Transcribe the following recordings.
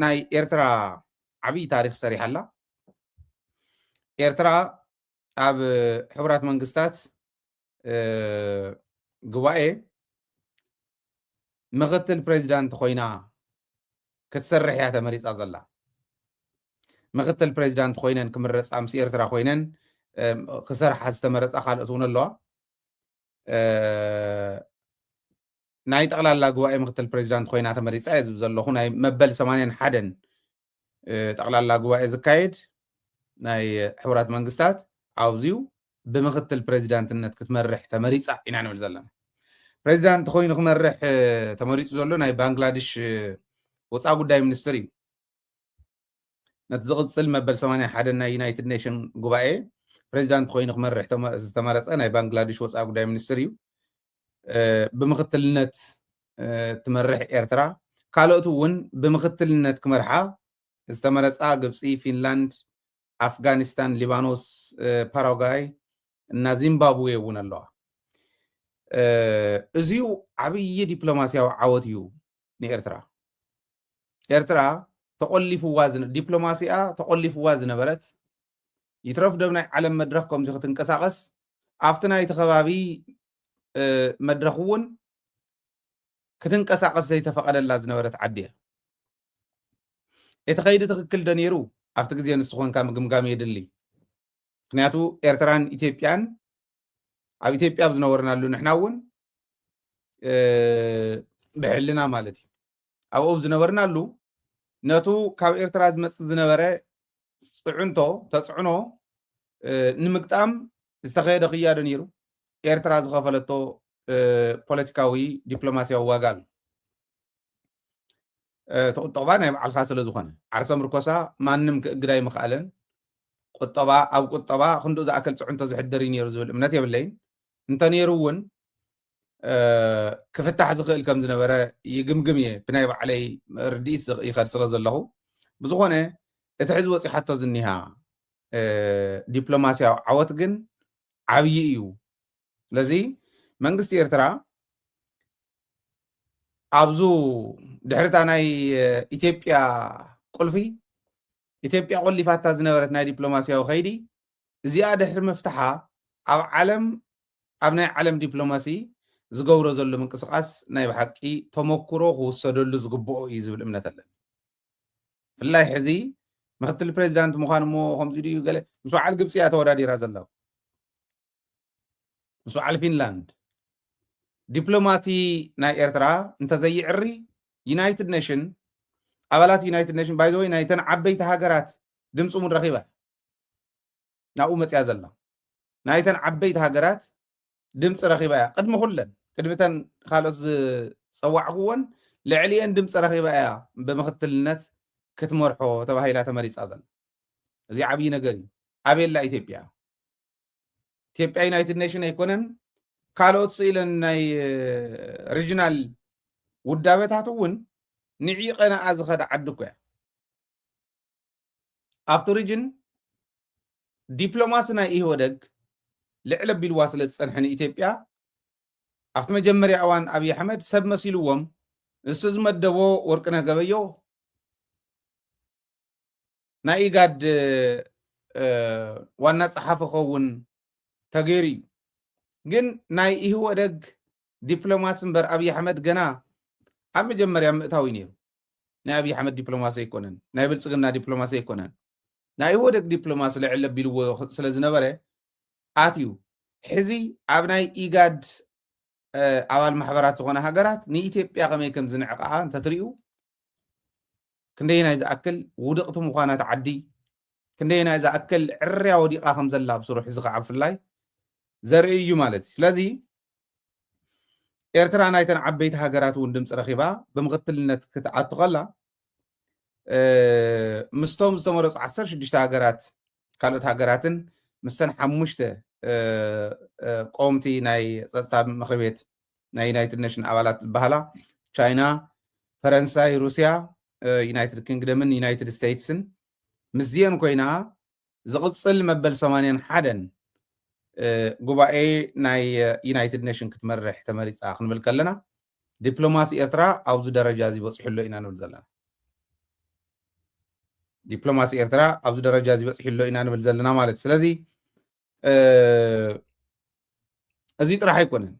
ናይ ኤርትራ ዓብይ ታሪክ ሰሪሓላ ኤርትራ ኣብ ሕቡራት መንግስታት ጉባኤ ምክትል ፕሬዚዳንት ኮይና ክትሰርሕ እያ ተመሪፃ ዘላ ምክትል ፕሬዚዳንት ኮይነን ክምረፃ ምስ ኤርትራ ኮይነን ክሰርሓ ዝተመረፃ ካልኦት እውን ኣለዋ ናይ ጠቅላላ ጉባኤ ምክትል ፕሬዚዳንት ኮይና ተመሪፃ እየ ዝብል ዘለኹ ናይ መበል 81 ጠቅላላ ጉባኤ ዝካየድ ናይ ሕቡራት መንግስታት ኣብዚዩ ብምክትል ፕሬዚዳንትነት ክትመርሕ ተመሪፃ ኢና ንብል ዘለና ፕሬዚዳንት ኮይኑ ክመርሕ ተመሪፁ ዘሎ ናይ ባንግላዴሽ ወፃኢ ጉዳይ ሚኒስትር እዩ ነቲ ዝቕፅል መበል 81 ናይ ዩናይትድ ኔሽን ጉባኤ ፕሬዚዳንት ኮይኑ ክመርሕ ዝተመረፀ ናይ ባንግላዴሽ ወፃኢ ጉዳይ ሚኒስትር እዩ ብምክትልነት ትመርሕ ኤርትራ ካልኦት እውን ብምክትልነት ክመርሓ ዝተመረፃ ግብፂ ፊንላንድ ኣፍጋኒስታን ሊባኖስ ፓራጓይ እና ዚምባብዌ እውን ኣለዋ እዚዩ ዓብይ ዲፕሎማስያዊ ዓወት እዩ ንኤርትራ ኤርትራ ተቆሊፍዋ ዲፕሎማሲኣ ተቆሊፍዋ ዝነበረት ይትረፍ ደብ ናይ ዓለም መድረክ ከምዚ ክትንቀሳቀስ ኣብቲ ናይቲ ከባቢ መድረክ እውን ክትንቀሳቀስ ዘይተፈቀደላ ዝነበረት ዓዲ እያ እቲ ከይዲ ትክክል ዶ ነይሩ ኣብቲ ግዜ ንስኹን ካብ ምግምጋም የድሊ ምክንያቱ ኤርትራን ኢትዮጵያን ኣብ ኢትዮጵያ ዝነበርናሉ ንሕና እውን ብሕልና ማለት እዩ ኣብኡ ዝነበርናሉ ነቱ ካብ ኤርትራ ዝመፅእ ዝነበረ ፅዕንቶ ተፅዕኖ ንምግጣም ዝተኸየደ ክያዶ ነይሩ ኤርትራ ዝኸፈለቶ ፖለቲካዊ ዲፕሎማስያዊ ዋጋ ኣሎ ተቁጠባ ናይ ባዕልካ ስለ ዝኾነ ዓርሰ ምርኮሳ ማንም ክእግዳ ይምኽኣለን ቁጠባ ኣብ ቁጠባ ክንዱእ ዝኣክል ፅዕንቶ ዝሕድር እዩ ነይሩ ዝብል እምነት የብለይን እንተነይሩ እውን ክፍታሕ ዝኽእል ከም ዝነበረ ይግምግም እየ ብናይ ባዕለይ ርድኢት ይኸድ ስለ ዘለኹ ብዝኾነ እቲ ሕዚ ወፂሓቶ ዝኒሃ ዲፕሎማስያዊ ዓወት ግን ዓብዪ እዩ ስለዚ መንግስቲ ኤርትራ ኣብዙ ድሕርታ ናይ ኢትዮጵያ ቁልፊ ኢትዮጵያ ቆሊፋታ ዝነበረት ናይ ዲፕሎማስያዊ ከይዲ እዚኣ ድሕሪ ምፍትሓ ኣብ ዓለም ኣብ ናይ ዓለም ዲፕሎማሲ ዝገብሮ ዘሎ ምንቅስቃስ ናይ ብሓቂ ተመክሮ ክውሰደሉ ዝግብኦ እዩ ዝብል እምነት ኣለኒ ብፍላይ ሕዚ ምክትል ፕሬዚዳንት ምዃን እሞ ከምዚ ድዩ ገለ ምስ በዓል ግብፂ እያ ተወዳዲራ ዘላ ምስ በዓል ፊንላንድ ዲፕሎማቲ ናይ ኤርትራ እንተዘይዕሪ ዩናይትድ ኔሽን ኣባላት ዩናይትድ ኔሽን ባይ ዘ ወይ ናይተን ዓበይቲ ሃገራት ድምፂ እውን ረኺባ ናብኡ መፅያ ዘላ ናይተን ዓበይቲ ሃገራት ድምፂ ረኺባ እያ ቅድሚ ኩለን ቅድሚተን ካልኦት ዝፀዋዕክዎን ልዕሊአን ድምፂ ረኺባ እያ ብምክትልነት ክትመርሖ ተባሂላ ተመሪፃ ዘላ እዚ ዓብዪ ነገር እዩ ኣበየላ ኢትዮጵያ ዩናይትድ ኔሽን ኣይኮነን ካልኦት ስኢለን ናይ ሪጅናል ውዳበታት እውን ንዒቐ ንኣ ዝኸደ ዓዲ እኮ እያ ኣብቲ ሪጅን ዲፕሎማሲ ናይ ኢህወደግ ልዕለ ኣቢልዋ ስለ ዝፀንሐ ንኢትዮጵያ ኣብቲ መጀመርያ እዋን ኣብዪ ኣሕመድ ሰብ መሲልዎም ንሱ ዝመደቦ ወርቅነህ ገበዮ ናይ ኢጋድ ዋና ፀሓፊ ኸውን ተገይሩ እዩ ግን ናይ ኢህወደግ ዲፕሎማሲ እምበር ኣብዪ ኣሕመድ ገና ኣብ መጀመርያ ምእታዊ ነይሩ ናይ ኣብዪ ኣሕመድ ዲፕሎማሲ ኣይኮነን ናይ ብልፅግና ዲፕሎማሲ ኣይኮነን ናይ ኢህወደግ ዲፕሎማሲ ልዕለ ኣቢልዎ ስለ ዝነበረ ኣትዩ ሕዚ ኣብ ናይ ኢጋድ ኣባል ማሕበራት ዝኾነ ሃገራት ንኢትዮጵያ ከመይ ከም ዝንዕቃዓ እንተትሪኡ ክንደየናይ ዝኣክል ውድቕቲ ምዃና ተዓዲ ክንደየናይ ዝኣክል ዕርያ ወዲቓ ከም ዘላ ብስሩሕ እዚ ከዓ ብፍላይ ዘርኢ እዩ ማለት እዩ ስለዚ ኤርትራ ናይተን ዓበይቲ ሃገራት እውን ድምፂ ረኺባ ብምክትልነት ክትኣቱ ከላ ምስቶም ዝተመረፁ 16 ሃገራት ካልኦት ሃገራትን ምስተን 5 ቆምቲ ናይ ፀጥታ ምክሪ ቤት ናይ ዩናይትድ ኔሽን ኣባላት ዝበሃላ ቻይና ፈረንሳይ ሩስያ ዩናይትድ ኪንግደምን ዩናይትድ ስቴትስን ምስዚአን ኮይና ዝቕፅል መበል 81 ጉባኤ ናይ ዩናይትድ ኔሽን ክትመርሕ ተመሪፃ ክንብል ከለና ዲፕሎማሲ ኤርትራ ኣብዚ ደረጃ እዚ በፂሕሎ ኢና ንብል ዘለና ዲፕሎማሲ ኤርትራ ኣብዚ ደረጃ እዚ በፂሕሎ ኢና ንብል ዘለና ማለት ስለዚ እዚ ጥራሕ ኣይኮነን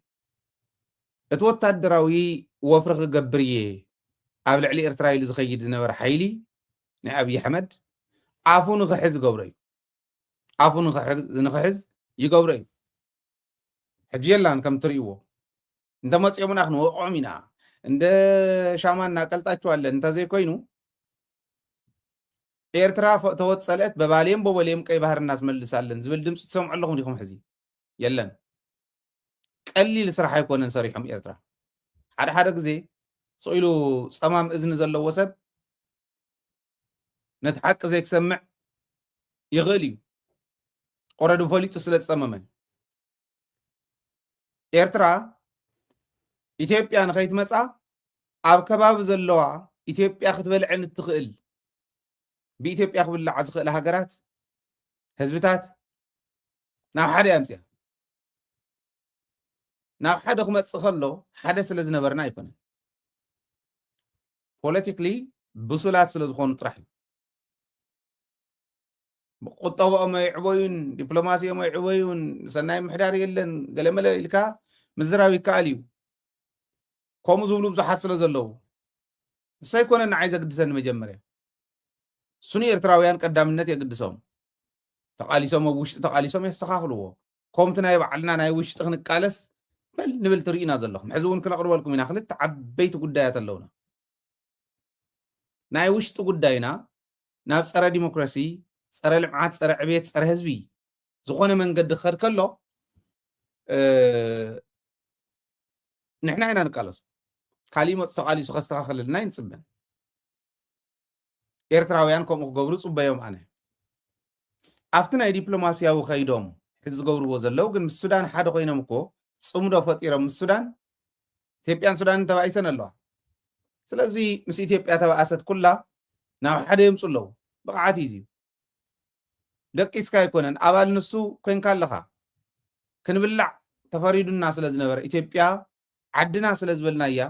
እቲ ወታደራዊ ወፍሪ ክገብር እየ ኣብ ልዕሊ ኤርትራ ኢሉ ዝኸይድ ዝነበረ ሓይሊ ናይ ኣብዪ ኣሕመድ ኣፉ ንክሕዝ ገብሮ እዩ ኣፉ ንክሕዝ ይገብሮ እዩ ሕጂ የላን ከም ትርእይዎ እንተመፂኦምና ክንወቅዖም ኢና እንደ ሻማ እናቀልጣችኋለን እንተዘይኮይኑ ኤርትራ ተወፀለት በባሌም በበሌም ቀይ ባህር እናስመልሳለን ዝብል ድምፂ ትሰምዑ ኣለኹም ዲኹም ሕዚ የለን ቀሊል ስራሕ ኣይኮነን ሰሪሖም ኤርትራ ሓደ ሓደ ግዜ ስኢሉ ፀማም እዝኒ ዘለዎ ሰብ ነቲ ሓቂ ዘይክሰምዕ ይኽእል እዩ ኦረዲ ፈሊጡ ስለ ዝፀመመ ኤርትራ ኢትዮጵያ ንኸይትመፃ ኣብ ከባቢ ዘለዋ ኢትዮጵያ ክትበልዐን እትኽእል ብኢትዮጵያ ክብልዓ ዝኽእል ሃገራት ህዝብታት ናብ ሓደ ኣምፅያ ናብ ሓደ ክመፅእ ከሎ ሓደ ስለ ዝነበርና ኣይኮነን ፖለቲክሊ ብሱላት ስለ ዝኾኑ ጥራሕ እዩ ቁጠብኦም ኣይዕበዩን ዲፕሎማሲኦም ኣይዕበዩን ሰናይ ምሕዳር የለን ገለመለ ኢልካ ምዝራብ ይከኣል እዩ ከምኡ ዝብሉ ብዙሓት ስለ ዘለዉ እሱ ኣይኮነን ንዓይ ዘግድሰኒ መጀመርያ ስኒ ኤርትራውያን ቀዳምነት የግድሶም ተቃሊሶም ኣብ ውሽጢ ተቃሊሶም የስተኻኽልዎ ከምቲ ናይ ባዕልና ናይ ውሽጢ ክንቃለስ በል ንብል ትርኢና ዘለኹም ሕዚ እውን ክነቕርበልኩም ኢና ክልተ ዓበይቲ ጉዳያት ኣለውና ናይ ውሽጢ ጉዳይና ናብ ፀረ ዲሞክራሲ ፀረ ልምዓት ፀረ ዕቤት ፀረ ህዝቢ ዝኾነ መንገዲ ክኸድ ከሎ ንሕና ኢና ንቃለሱ ካሊእ መፁ ተቃሊሱ ከስተኻኽለልና ይንፅበን ኤርትራውያን ከምኡ ክገብሩ ፅበዮም ኣነ ኣብቲ ናይ ዲፕሎማስያዊ ከይዶም ሕዚ ዝገብርዎ ዘለው ግን ምስ ሱዳን ሓደ ኮይኖም እኮ ፅምዶ ፈጢሮም ምስ ሱዳን ኢትዮጵያን ሱዳንን ተባኢሰን ኣለዋ ስለዚ ምስ ኢትዮጵያ ተባኣሰት ኩላ ናብ ሓደ የምፁ ኣለዉ ብቕዓት እዩ ደቂስካ ኣይኮነን ኣባል ንሱ ኮንካ ኣለኻ ክንብላዕ ተፈሪዱና ስለ ዝነበረ ኢትዮጵያ ዓድና ስለ ዝበልና እያ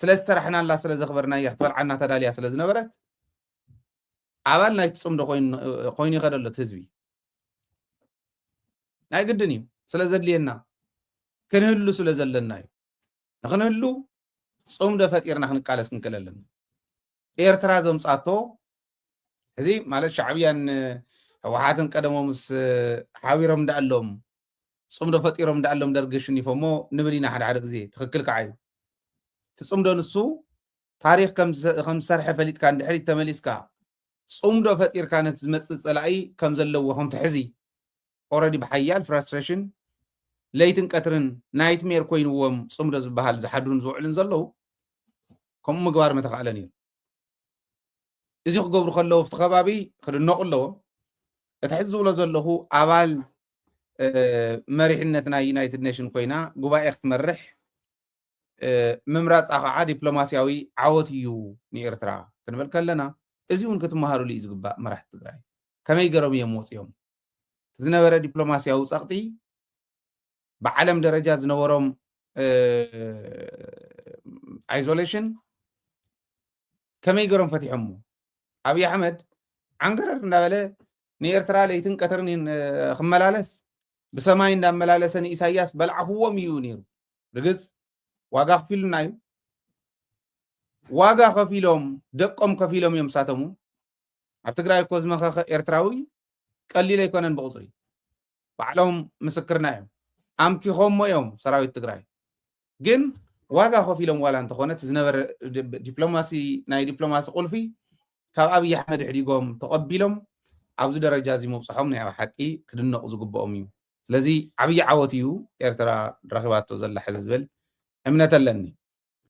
ስለ ዝተራሕናላ ስለ ዘኽበርናያ ክትበልዓና ተዳልያ ስለ ዝነበረት ኣባል ናይቲ ፅምዶ ኮይኑ ይኸደሎ እቲ ህዝቢ ናይ ግድን እዩ ስለ ዘድልየና ክንህሉ ስለ ዘለና እዩ ንክንህሉ ፅምዶ ፈጢርና ክንቃለስ ክንክእል ኣለና ኤርትራ ዘምፃቶ እዚ ማለት ሻዕብያን ህወሓትን ቀደሞምስ ሓቢሮም እንዳኣሎም ፅምዶ ፈጢሮም እንዳኣሎም ደርጊ ኣሸኒፎሞ ንብል ኢና ሓደ ሓደ ግዜ ትኽክል ከዓ እዩ እቲ ፅምዶ ንሱ ታሪክ ከም ዝሰርሐ ፈሊጥካ እንድሕሪት ተመሊስካ ፅምዶ ፈጢርካ ነቲ ዝመፅእ ፀላኢ ከም ዘለዎ ከምትሕዚ ኦረዲ ብሓያል ፍራስትሬሽን ለይትን ቀትርን ናይት ሜር ኮይንዎም ፅምዶ ዝበሃል ዝሓድሩን ዝውዕልን ዘለው ከምኡ ምግባር መተኻእለ ነይሩ እዚ ክገብሩ ከለዉ ኣብቲ ከባቢ ክድነቑ ኣለዎም እቲ ሕዚ ዝብሎ ዘለኹ ኣባል መሪሕነት ናይ ዩናይትድ ኔሽን ኮይና ጉባኤ ክትመርሕ ምምራፃ ከዓ ዲፕሎማስያዊ ዓወት እዩ ንኤርትራ ክንብል ከለና እዚ እውን ክትመሃሩሉ እዩ ዝግባእ መራሕቲ ትግራይ ከመይ ገይሮም እዮም ወፂኦም ዝነበረ ዲፕሎማስያዊ ፀቕጢ ብዓለም ደረጃ ዝነበሮም አይዞሌሽን ከመይ ገይሮም ፈቲሖም ኣብዪ ኣሕመድ ዓንገረር እንዳበለ ንኤርትራ ለይትን ቀትርን ክመላለስ ብሰማይ እንዳመላለሰ ንኢሳያስ በልዓፍዎም እዩ ነይሩ ርግፅ ዋጋ ከፊሉና እዩ ዋጋ ከፊሎም ደቆም ከፊሎም እዮም ሳተሙ ኣብ ትግራይ እኮ ዝመኸኸ ኤርትራዊ ቀሊል ኣይኮነን ብቁፅሪ ባዕሎም ምስክርና እዮም ኣምኪኾሞ እዮም ሰራዊት ትግራይ ግን ዋጋ ከፊሎም ዋላ እንተኾነት ዝነበረ ዲፕሎማሲ ናይ ዲፕሎማሲ ቁልፊ ካብ ኣብዪ ኣሕመድ ሕዲጎም ተቐቢሎም ኣብዚ ደረጃ እዚ መብፅሖም ናይ ሓቂ ክድነቑ ዝግብኦም እዩ ስለዚ ዓብዪ ዓወት እዩ ኤርትራ ረኺባቶ ዘላ ሕዚ ዝብል እምነት ኣለኒ